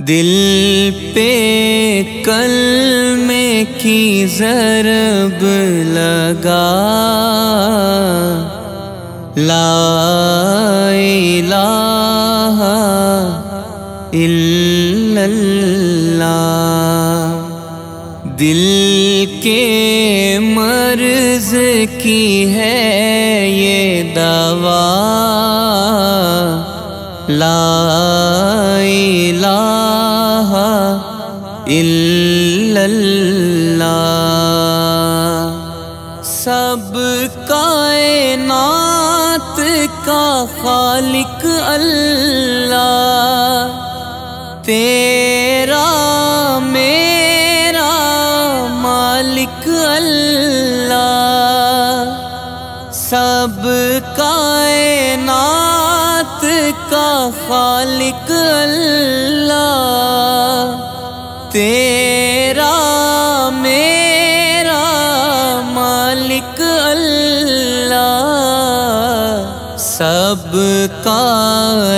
دل پہ کلمے کی ضرب لگا، لا الہ الا اللہ۔ دل کے مرض کی ہے یہ دوا، لا الہ الا اللہ۔ سب کائنات کا خالق اللہ، تیرا میرا مالک اللہ۔ سب کائنات کا خالق اللہ، تیرا میرا مالک اللہ۔ سب کا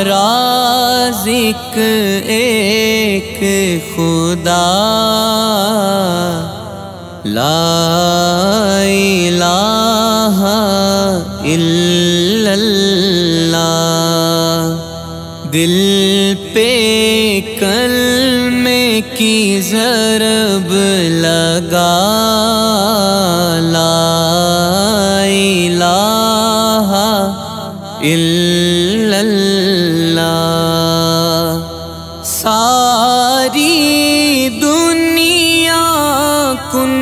رازق ایک خدا، لا الہ الا اللہ۔ دل پہ کلمے کی ضرب لگا، لا الہ الا اللہ۔ ساری دنیا کن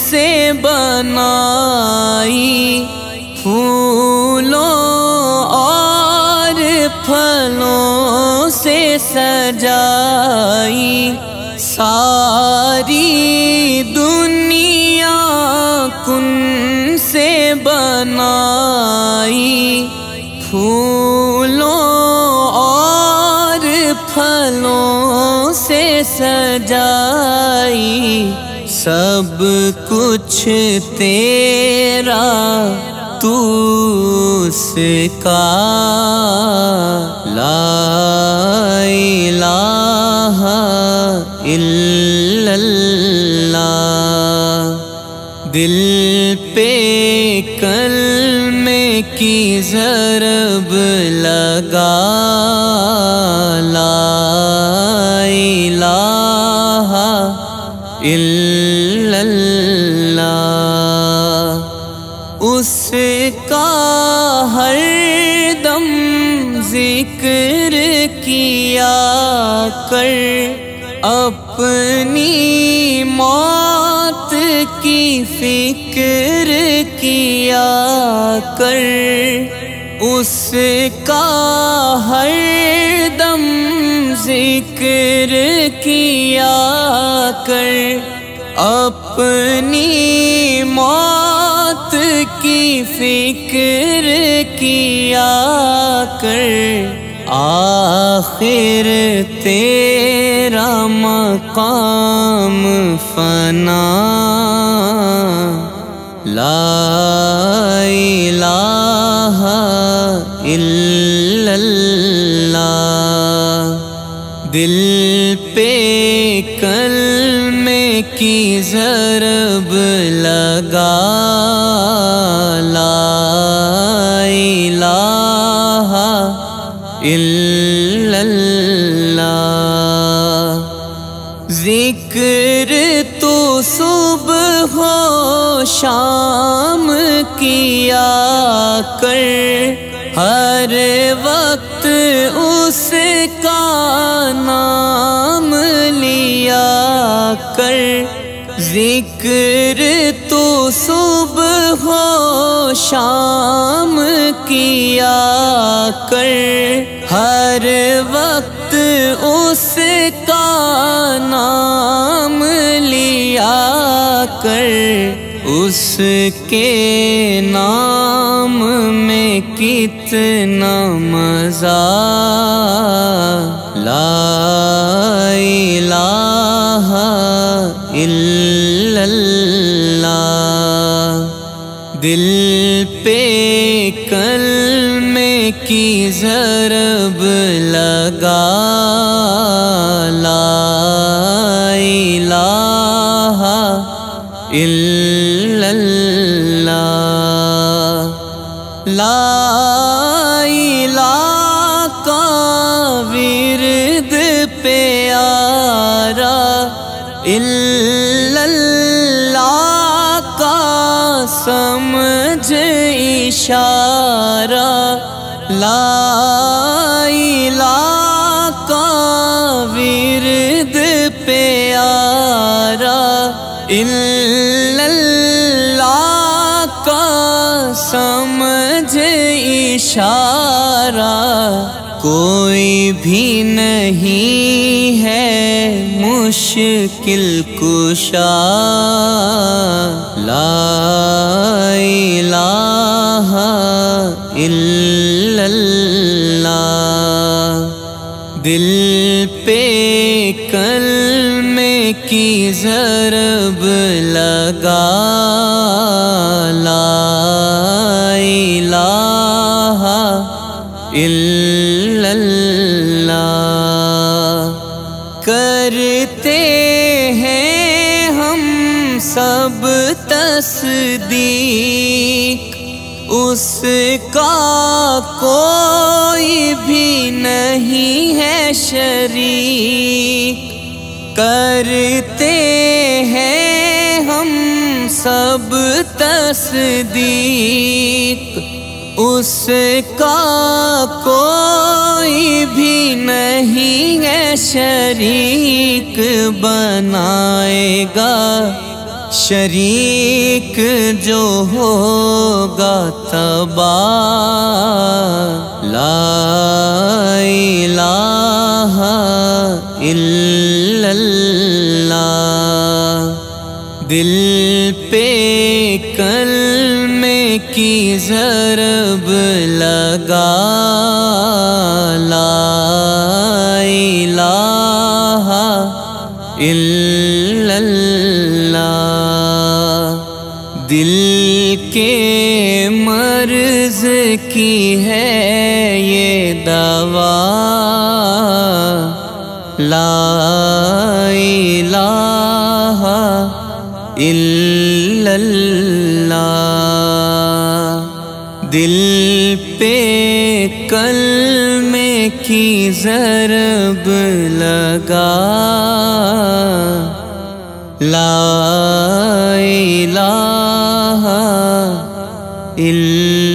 سے بنائی، پھولوں اور پھلوں سے سجائی۔ ساری دنیا کن سے بنائی، پھولوں اور پھلوں سے سجائی۔ سب کچھ تیرا تو اس کا، لا الہ الا اللہ۔ دل پہ کلمے کی ضرب لگا، لا الہ الا اللہ۔ اس کا ہر دم ذکر کیا کر، اپنی موت کی فکر کیا کر۔ اس کا ہر دم ذکر کیا کر، اپنی موت کی فکر کیا کر۔ آخر تیرا مقام فنا، لا الہ الا اللہ۔ دل پہ کلمے کی ضرب لگا، لا الہ الا اللہ۔ ذکر تو صبح و شام کیا کر، ہر وقت اس کا نام لیا کر۔ ذکر تو صبح و شام کیا کر، ہر وقت اس کا نام لیا کر۔ اس کے نام میں کتنا مزہ، لا الہ الا اللہ۔ دل پہ کلمے کی ضرب لگا، لا الا اللہ، لا الہ کا ورد پیارا، الا اللہ کا سمجھ اشارہ، لا الہ کا ورد پیارا، الا اللہ کا سمجھ اشارہ، کوئی بھی نہیں ہے مشکل کشا، لا الہ الا اللہ، دل پہ کلمے کی ضرب لگا، لا الہ الا اللہ، کرتے ہیں ہم سب تصدیق، اس کا کوئی بھی نہیں ہے شریک، کرتے ہیں ہم سب تصدیق، اس کا کوئی بھی نہیں ہے شریک، بنائے گا شریک جو ہوگا تباہ، لا الہ الا اللہ، دل پہ کلمے کی ضرب لگا، لا الہ الا اللہ، دل کے مرض کی ہے یہ دوا، لا الہ الا اللہ، دل پہ کلمے کی ضرب لگا، لا الہ الا